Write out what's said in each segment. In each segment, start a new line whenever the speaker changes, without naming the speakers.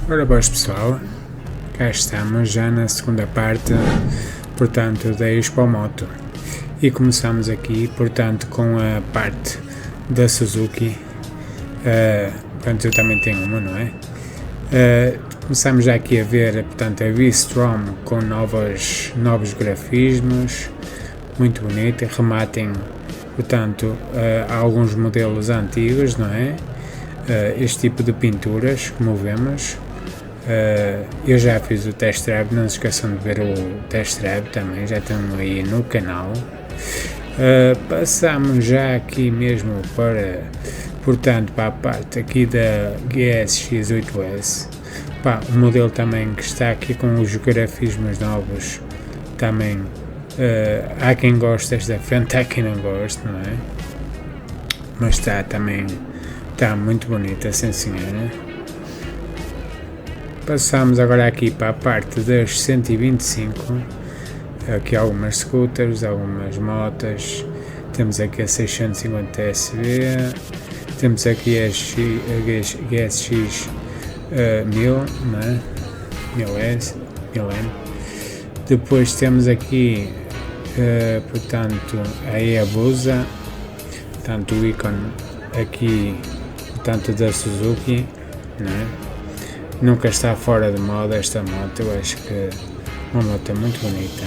Ora boas pessoal, cá estamos já na segunda parte, portanto, da Expo Moto. E começamos aqui, portanto, com a parte da Suzuki. Portanto, eu também tenho uma, não é? Começamos já aqui a ver, portanto, a V-Strom com novos grafismos, muito bonita, rematem, portanto, alguns modelos antigos, não é? Este tipo de pinturas, como vemos. Eu já fiz o test drive, não se esqueçam de ver o test drive também, já estão aí no canal. Passamos já aqui mesmo para, portanto, para a parte aqui da GSX-8S. O modelo também que está aqui com os grafismos novos, também há quem goste desta frente, há quem não goste, não é? Mas está também, está muito bonita, sim senhora. Passamos agora aqui para a parte das 125, aqui algumas scooters, algumas motas, temos aqui a 650 SV, temos aqui a GSX 1000, né? 1000S, 1000M, depois temos aqui, portanto, a Hayabusa, portanto o ícone aqui, portanto, da Suzuki, né? Nunca está fora de moda esta moto, eu acho que é uma moto muito bonita.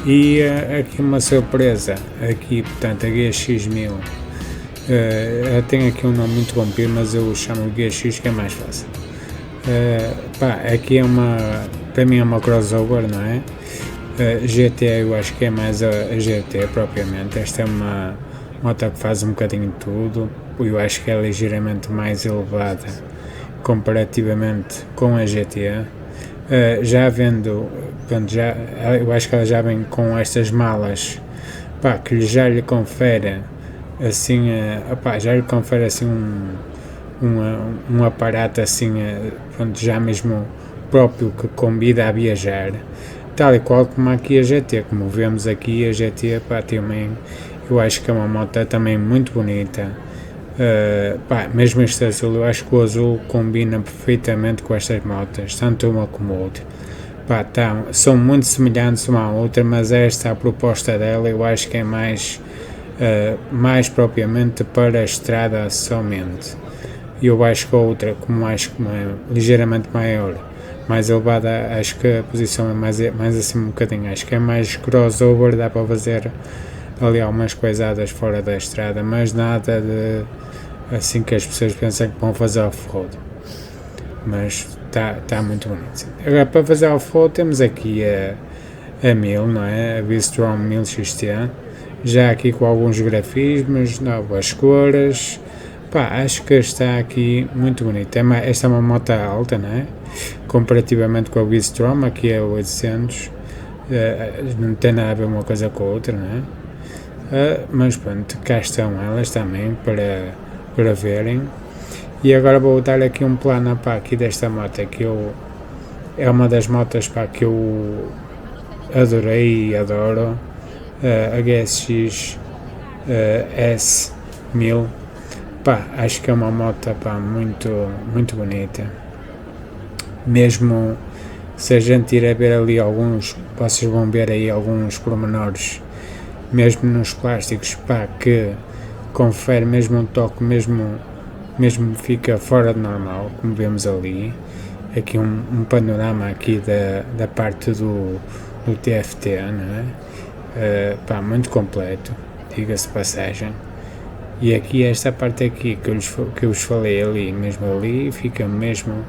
E aqui uma surpresa, aqui portanto a GX1000, tem aqui um nome muito comprido, mas eu chamo de GX que é mais fácil. Aqui é para mim é uma crossover, não é? GT eu acho que é mais a GT propriamente, esta é uma moto que faz um bocadinho de tudo, eu acho que é ligeiramente mais elevada comparativamente com a GT. Já vendo, pronto, eu acho que ela já vem com estas malas, que já lhe confere assim, já lhe confere assim um aparato assim, pronto, já mesmo próprio que convida a viajar, tal e qual como aqui a GT, como vemos aqui a GT, também eu acho que é uma moto também muito bonita. Mesmo este azul, eu acho que o azul combina perfeitamente com estas motas, tanto uma como a outra. São muito semelhantes uma à outra, mas esta, a proposta dela, eu acho que é mais propriamente para a estrada somente. Eu acho que a outra, como é ligeiramente maior, mais elevada, acho que a posição é mais assim um bocadinho, acho que é mais crossover, dá para fazer ali algumas coisadas fora da estrada, mas nada de assim que as pessoas pensam que vão fazer off-road, mas está muito bonito. Agora, para fazer off-road temos aqui a 1000, não é? A V-Strom 1000 XT, já aqui com alguns grafismos, novas cores, acho que está aqui muito bonito. Esta é uma moto alta, não é? Comparativamente com a V-Strom, aqui é 800, não tem nada a ver uma coisa com a outra, não é? Mas pronto, cá estão elas também para verem. E agora vou dar aqui um plano aqui desta moto, que é uma das motos que eu adorei e adoro, a GSX S1000. Acho que é uma moto muito bonita. Mesmo se a gente ir a ver ali vocês vão ver aí alguns pormenores, mesmo nos plásticos, que confere mesmo um toque, mesmo fica fora de normal, como vemos ali. Aqui um panorama aqui da parte do TFT, não é? Muito completo, diga-se de passagem. E aqui esta parte aqui que eu vos falei ali, mesmo ali, fica mesmo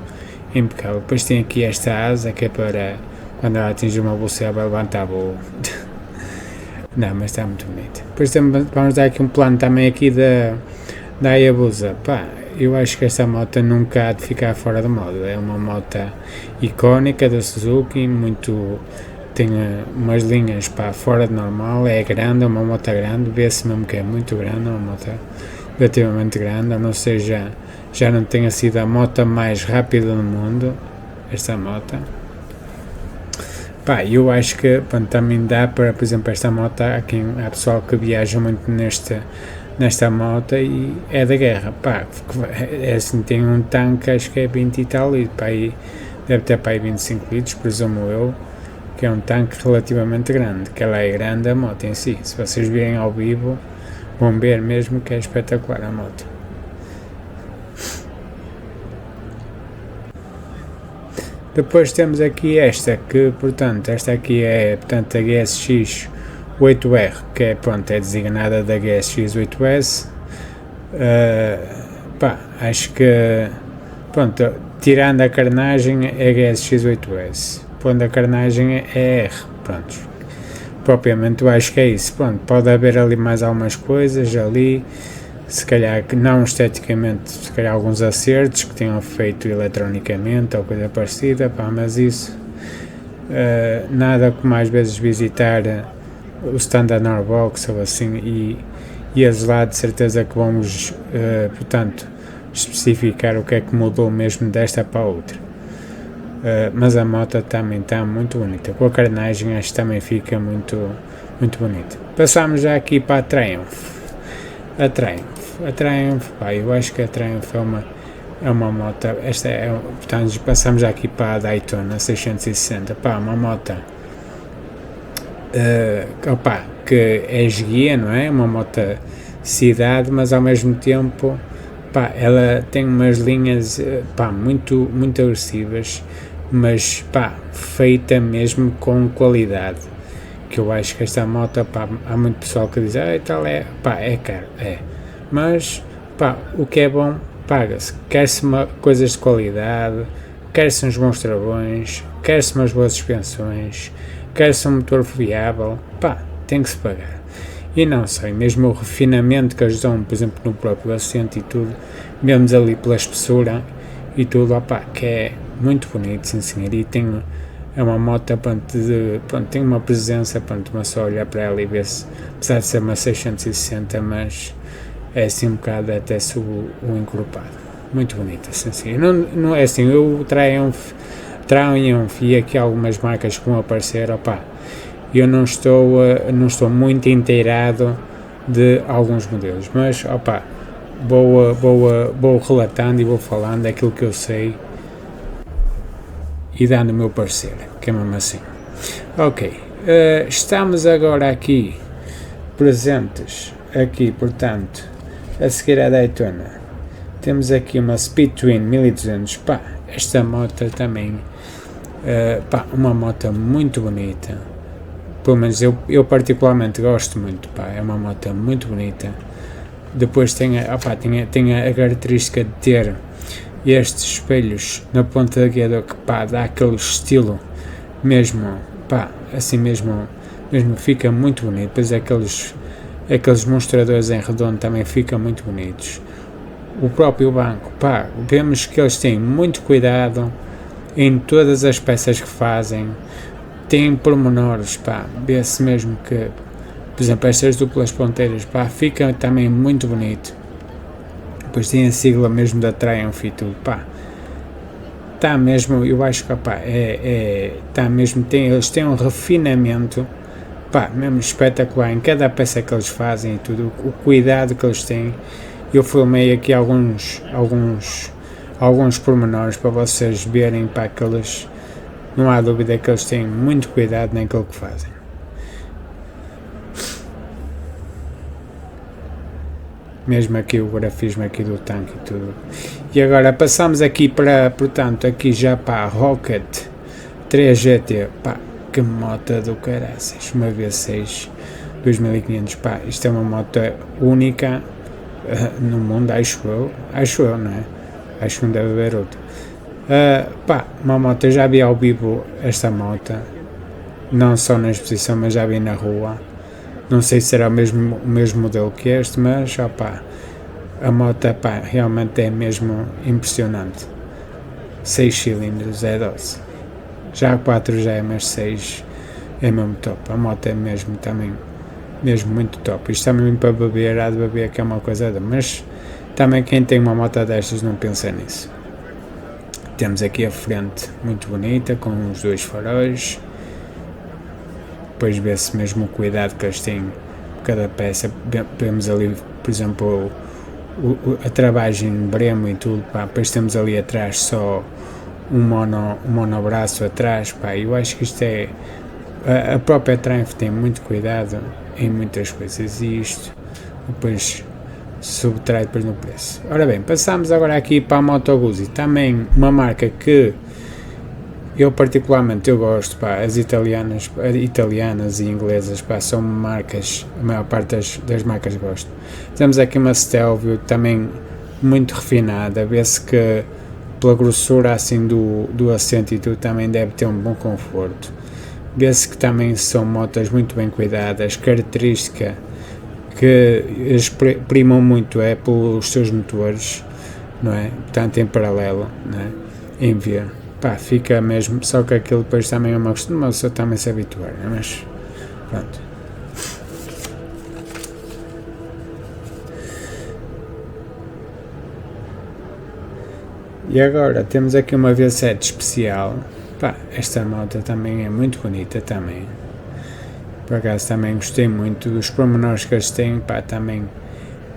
impecável. Depois tem aqui esta asa que é para quando ela atingir uma velocidade vai levantar voo. Não, mas está muito bonito. Depois vamos dar aqui um plano também aqui da Hayabusa. Eu acho que esta moto nunca há de ficar fora de moda. É uma moto icónica da Suzuki, tem umas linhas fora de normal, é grande, é uma moto grande, vê-se mesmo que é muito grande, é uma moto relativamente grande, a não ser já não tenha sido a moto mais rápida do mundo, esta moto. Eu acho que também dá para, por exemplo, esta moto, há pessoal que viaja muito nesta moto e é da guerra, pá, é assim, tem um tanque, acho que é 20 e tal litros, pá, aí deve ter para aí 25 litros, presumo eu, que é um tanque relativamente grande, que ela é grande a moto em si, se vocês virem ao vivo, vão ver mesmo que é espetacular a moto. Depois temos aqui esta, que portanto, esta aqui é, portanto, a GSX 8R, que é, pronto, é designada da GSX 8S. Pá, acho que, pronto, tirando a carnagem é GSX 8S, pondo a carnagem é R, pronto, propriamente eu acho que é isso, pronto, pode haver ali mais algumas coisas ali, se calhar que não esteticamente, se calhar alguns acertos que tenham feito eletronicamente ou coisa parecida, pá, mas isso, nada como às vezes visitar o stand da Norbox ou assim e eles lá de certeza que vamos, portanto, especificar o que é que mudou mesmo desta para a outra. Mas a moto também está muito bonita, com a carnagem acho que também fica muito bonita. Passamos já aqui para a Triumph. A Triumph, pá, eu acho que a Triumph é uma moto, portanto passamos já aqui para a Daytona 660, pá, uma moto opa, que é esguia, não é? Uma moto cidade, mas ao mesmo tempo, pá, ela tem umas linhas, pá, muito agressivas, mas, pá, feita mesmo com qualidade, que eu acho que esta moto, pá, há muito pessoal que diz, tal pá, é caro, mas, pá, o que é bom, paga-se, quer-se coisas de qualidade, quer-se uns bons travões, quer-se umas boas suspensões, quer-se um motor fiável, pá, tem que se pagar. E não sei, mesmo o refinamento que eles dão, por exemplo, no próprio assento e tudo, vemos ali pela espessura e tudo, opá, que é muito bonito, sim senhor, e é uma moto, pronto, tem uma presença, pronto, uma só olhar para ela e ver-se, apesar de ser uma 660, mas é assim um bocado até o encorpado, muito bonita, sim senhor. Não é assim, eu Triumph e aqui algumas marcas que vão aparecer, opá, eu não estou muito inteirado de alguns modelos, mas opá, vou relatando e vou falando aquilo que eu sei e dando o meu parecer, que é mesmo assim. Ok, estamos agora aqui presentes, aqui portanto, a seguir a Daytona, temos aqui uma Speed Twin 1200, pá, esta moto também, pá, uma moto muito bonita, pelo menos eu particularmente gosto muito, pá, é uma moto muito bonita. Depois tem a característica de ter estes espelhos na ponta da guia que, pá, dá aquele estilo mesmo, pá, assim mesmo fica muito bonito. Depois aqueles mostradores em redondo também ficam muito bonitos. O próprio banco, pá, vemos que eles têm muito cuidado em todas as peças que fazem, tem pormenores, pá, vê-se mesmo que, por exemplo, estas duplas ponteiras, pá, fica também muito bonito. Depois tem a sigla mesmo da Triumph e tudo, pá, está mesmo, eu acho que, pá, está mesmo, eles têm um refinamento, pá, mesmo espetacular em cada peça que eles fazem e tudo, o cuidado que eles têm. Eu filmei aqui alguns pormenores para vocês verem, pá, que eles, não há dúvida que eles têm muito cuidado naquilo que fazem. Mesmo aqui o grafismo aqui do tanque e tudo. E agora passamos aqui para, portanto, aqui já para a Rocket 3 GT, pá, que moto do caraças, uma V6 2500, pá, isto é uma moto única no mundo, acho eu, não é? Acho que não deve haver outra. Pá, uma moto, eu já vi ao vivo esta moto, não só na exposição, mas já vi na rua. Não sei se será o mesmo modelo que este, mas opá, a moto, pá, realmente é mesmo impressionante. 6 cilindros é doce. Já a 4 já é, mas 6 é mesmo top. A moto é mesmo também, mesmo muito top. Isto também para beber, há de beber que é uma coisa, mas também quem tem uma moto destas não pensa nisso. Temos aqui a frente muito bonita, com os dois faróis. Depois vê-se mesmo o cuidado que eles têm por cada peça. Vemos ali por exemplo, a travagem de Bremo e tudo, pá, depois temos ali atrás só um monobraço atrás, pá, eu acho que isto é, a própria Triumph tem muito cuidado em muitas coisas e isto depois subtrai depois no preço. Ora bem, passamos agora aqui para a Moto Guzzi, também uma marca que eu particularmente gosto, pá, as italianas e inglesas, pá, são marcas, a maior parte das marcas gosto. Temos aqui uma Stelvio também muito refinada, vê-se que pela grossura assim do assento e tudo também deve ter um bom conforto. Vê-se que também são motas muito bem cuidadas, característica que eles primam muito é pelos seus motores, não é? Portanto, em paralelo, não é? Em via. Pá, fica mesmo, só que aquilo depois também é uma questão, mas só também se habituar, não é? Mas, pronto. E agora temos aqui uma V7 especial. Pá, esta moto também é muito bonita também. Por acaso também gostei muito dos pormenores que eles têm, pá, também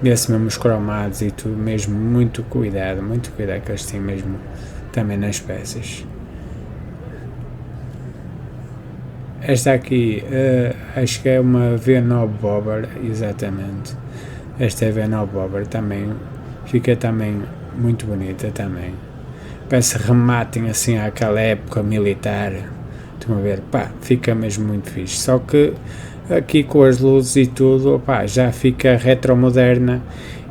vê-se mesmo os cromados e tudo, mesmo muito cuidado que eles têm mesmo também nas peças. Esta aqui, acho que é uma V9 Bobber, exatamente. Esta é a V9 Bobber também, fica também muito bonita também. Parece rematem assim àquela época militar. Estão a ver, pá, fica mesmo muito fixe. Só que aqui com as luzes e tudo, pá, já fica retromoderna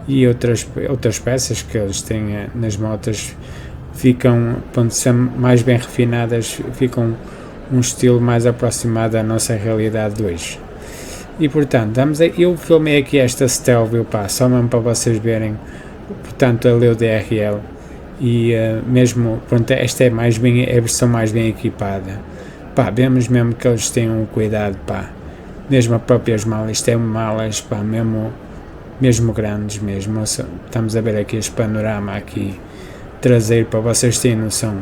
e outras peças que eles têm nas motas ficam, quando são mais bem refinadas, ficam um estilo mais aproximado da nossa realidade de hoje. E portanto, eu filmei aqui esta Stelvio, pá, só mesmo para vocês verem, portanto, a Leo DRL e mesmo, pronto, esta é a versão mais bem equipada. Pá, vemos mesmo que eles têm um cuidado, pá, mesmo as próprias malas, têm malas, pá, mesmo grandes mesmo, estamos a ver aqui este panorama aqui, traseiro, para vocês terem noção,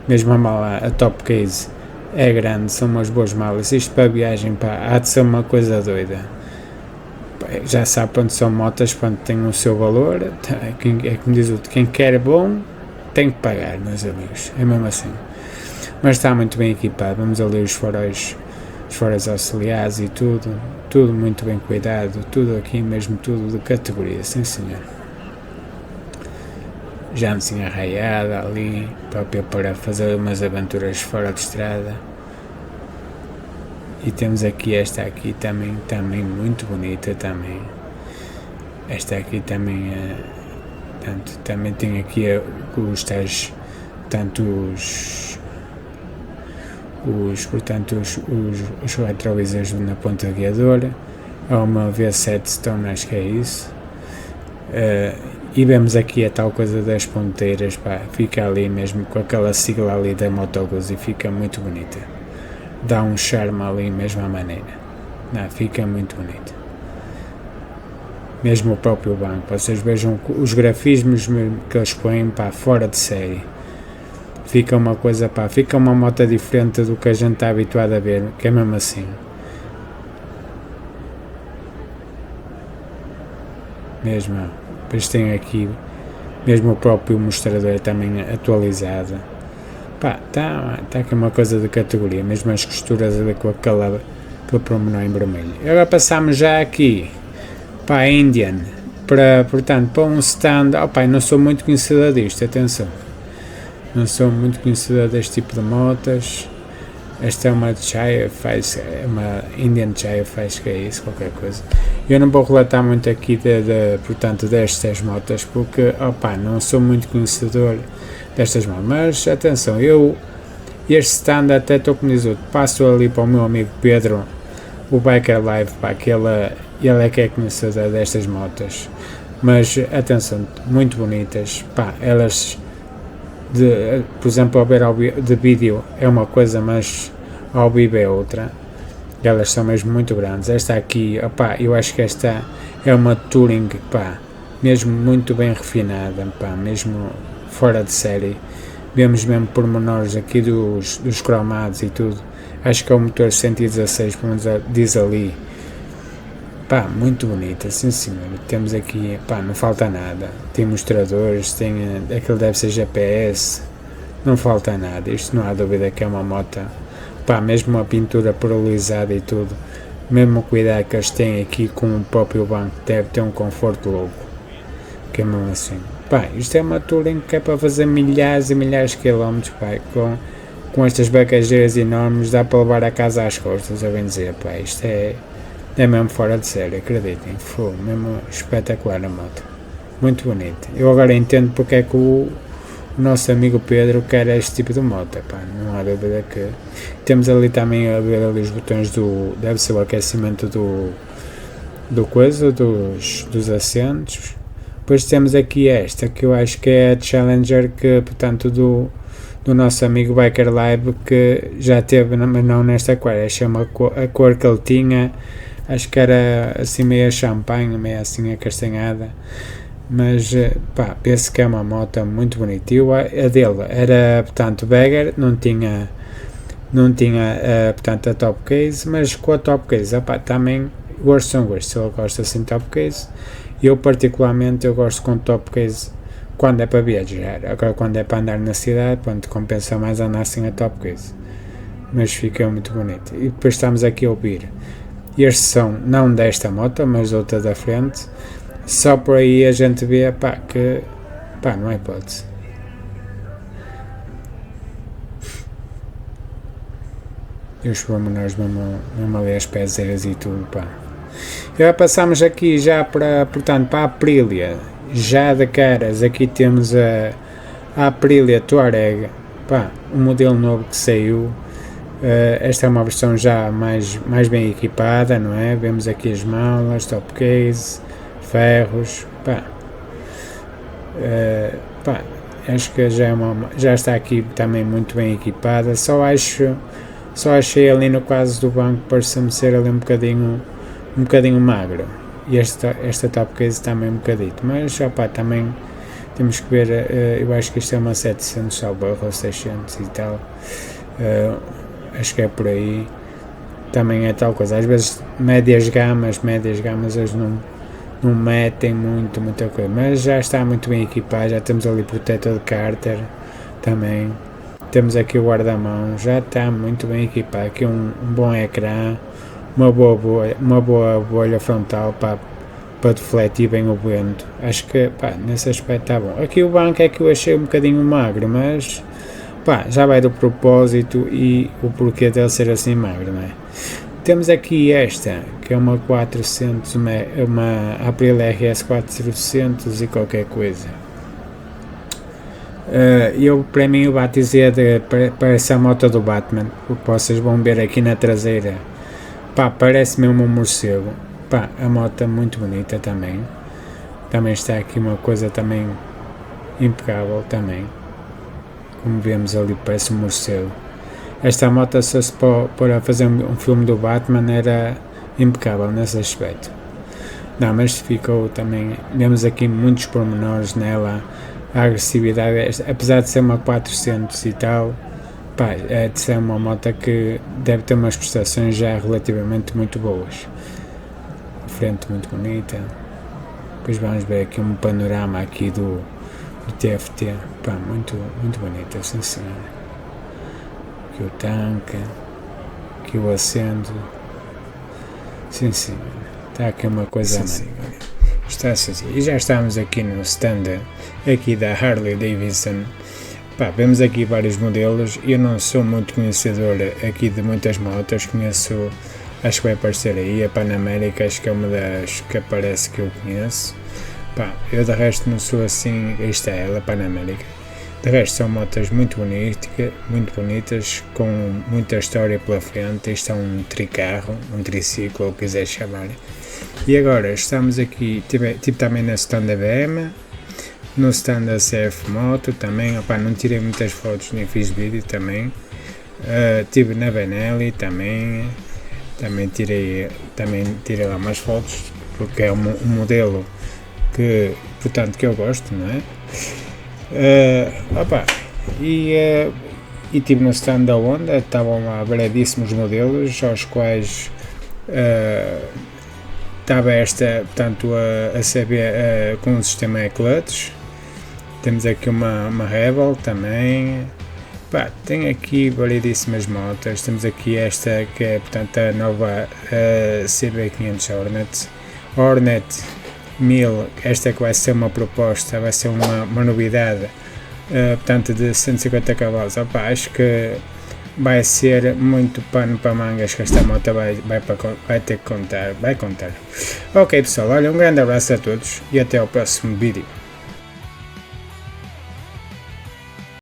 mesmo a mala, a top case, é grande, são umas boas malas, isto para a viagem, pá, há de ser uma coisa doida. Pá, já sabe quando são motas, quando têm o seu valor, é como diz o outro, quem quer bom, tem que pagar, meus amigos, é mesmo assim. Mas está muito bem equipado, vamos ali os faróis auxiliares e tudo muito bem cuidado, tudo aqui mesmo, tudo de categoria, sim senhor. Já me tinha arraiada ali, própria para fazer umas aventuras fora de estrada. E temos aqui esta aqui também muito bonita também. Esta aqui também portanto, também tem aqui os tais, portanto, os retrovisores na ponta guiadora. Há uma V7 Stone, acho que é isso. E vemos aqui a tal coisa das ponteiras, pá, fica ali mesmo com aquela sigla ali da Moto Guzzi, fica muito bonita, dá um charme ali mesmo à maneira, não, fica muito bonita. Mesmo o próprio banco, vocês vejam os grafismos que eles põem, pá, fora de série, fica uma coisa, pá, fica uma moto diferente do que a gente está habituado a ver, que é mesmo assim. Mesmo, depois tem aqui mesmo o próprio mostrador também atualizado, pá, tá aqui uma coisa de categoria, mesmo as costuras ali com aquele pormenor em vermelho. Agora passamos já aqui para a Indian, portanto, para um stand. Opa, não sou muito conhecedor disto, atenção, não sou muito conhecedor deste tipo de motas. Esta é uma uma Indian Chief, acho que é isso, qualquer coisa. Eu não vou relatar muito aqui portanto, destas motas, porque, opa, não sou muito conhecedor destas motas, mas atenção, este stand até estou com isso, passo ali para o meu amigo Pedro, o Biker Live, pá, que ele é que é conhecedor destas motas, mas atenção, muito bonitas, pá, elas, por exemplo, ao ver de vídeo é uma coisa, mas ao vivo é outra, elas são mesmo muito grandes. Esta aqui, opá, eu acho que esta é uma Touring, pá, mesmo muito bem refinada, pá, mesmo fora de série. Vemos mesmo pormenores aqui dos cromados e tudo. Acho que é o motor 116, pelo menos diz ali. pá, muito bonita, sim senhor. Temos aqui, pá, não falta nada. Tem mostradores, tem aquele deve ser GPS, não falta nada. Isto não há dúvida que é uma moto, pá, mesmo a pintura poralizada e tudo, mesmo o cuidado que eles têm aqui com o próprio banco, deve ter um conforto louco, que é mesmo assim. Pá, isto é uma Touring que é para fazer milhares e milhares de quilómetros, pá, com estas bagageiras enormes, dá para levar a casa às costas, a bem dizer, pá, isto é mesmo fora de série, acreditem, foi mesmo espetacular a moto, muito bonita. Eu agora entendo porque é que o nosso amigo Pedro quer este tipo de moto, pá, não há dúvida que temos ali também a ver ali os botões deve ser o aquecimento do coisa, dos assentos. Depois temos aqui esta, que eu acho que é a Challenger, que portanto do nosso amigo Biker Live, que já teve, mas não nesta cor, chama a cor que ele tinha, acho que era assim meio champanhe, meio assim acastanhada, mas pá, penso que é uma moto muito bonita. E a dele era, portanto, Bagger, não tinha portanto, a top case, mas com a top case, opá, também gosto são gostos, se ele gosta assim de top case, eu particularmente eu gosto com top case quando é para viajar. Agora quando é para andar na cidade, pronto, compensa mais andar sem a top case, mas fica muito bonito. E depois estamos aqui a ouvir este som, não desta moto, mas outra da frente, só por aí a gente vê, pá, que pá, não é hipótese. E os pormenores mesmo ali as pezeiras e tudo, pá. Já passamos aqui já para, portanto, para a Aprilia, já de caras, aqui temos a Aprilia Touareg, pá, um modelo novo que saiu. Esta é uma versão já mais bem equipada, não é? Vemos aqui as malas, top case, ferros, pá. Pá, acho que já está aqui também muito bem equipada. Só achei ali no caso do banco, parece-me ser ali um bocadinho magro, e esta top case também um bocadito, mas opá, também temos que ver. Eu acho que isto é uma 700 salvo ou 600 e tal, acho que é por aí. Também é tal coisa, às vezes médias gamas eles não metem muita coisa, mas já está muito bem equipado. Já temos ali protetor de cárter também, temos aqui o guarda-mãos, já está muito bem equipado. Aqui um bom ecrã, uma boa bolha frontal para defletir bem o vento. Acho que, pá, nesse aspecto está bom. Aqui o banco é que eu achei um bocadinho magro, mas pá, já vai do propósito e o porquê dele ser assim magro, não é? Temos aqui esta, que é uma 400, uma Aprilia RS 400 e qualquer coisa. Eu, para mim, o batizei parece a moto do Batman, o que vocês vão ver aqui na traseira, pá, parece mesmo um morcego. Pá, a moto é muito bonita também está aqui uma coisa também impecável também, como vemos ali, parece um morcego. Esta moto, se fosse para fazer um filme do Batman, era impecável nesse aspecto. Não, mas ficou também, vemos aqui muitos pormenores nela. A agressividade, apesar de ser uma 400 e tal, pá, é de ser uma moto que deve ter umas prestações já relativamente muito boas. A frente muito bonita. Depois vamos ver aqui um panorama aqui do TFT, pá, muito bonita, sim senhora. Aqui o tanque, aqui o assento, sim senhora, está aqui uma coisa a mais. Está assim. E já estamos aqui no stand aqui da Harley Davidson. Pá, vemos aqui vários modelos. Eu não sou muito conhecedor aqui de muitas motos, conheço, acho que vai aparecer aí a Pan America, acho que é uma das que aparece que eu conheço. Pá, eu de resto não sou assim. Esta é ela, Pan America. De resto são motos muito bonitas, com muita história pela frente. Isto é um tricarro, um triciclo, o que quiser chamar. E agora estamos aqui, tipo também na stand da BM, no stand da CF Moto também. Opa, não tirei muitas fotos nem fiz vídeo também. Estive na Benelli também tirei lá umas fotos, porque é um modelo que, portanto, que eu gosto, não é? E estive no stand da Honda, estavam lá variedíssimos modelos, aos quais estava esta, portanto, a CB com o sistema e-clutch. Temos aqui uma Rebel também. Pá, tem aqui variedíssimas motas. Temos aqui esta que é, portanto, a nova CB500 Hornet 1000. Esta que vai ser uma proposta, vai ser uma novidade, portanto, de 150 cavalos. Opa, acho que vai ser muito pano para mangas que esta moto vai ter que contar. Vai contar. Ok, pessoal, olha, um grande abraço a todos e até ao próximo vídeo.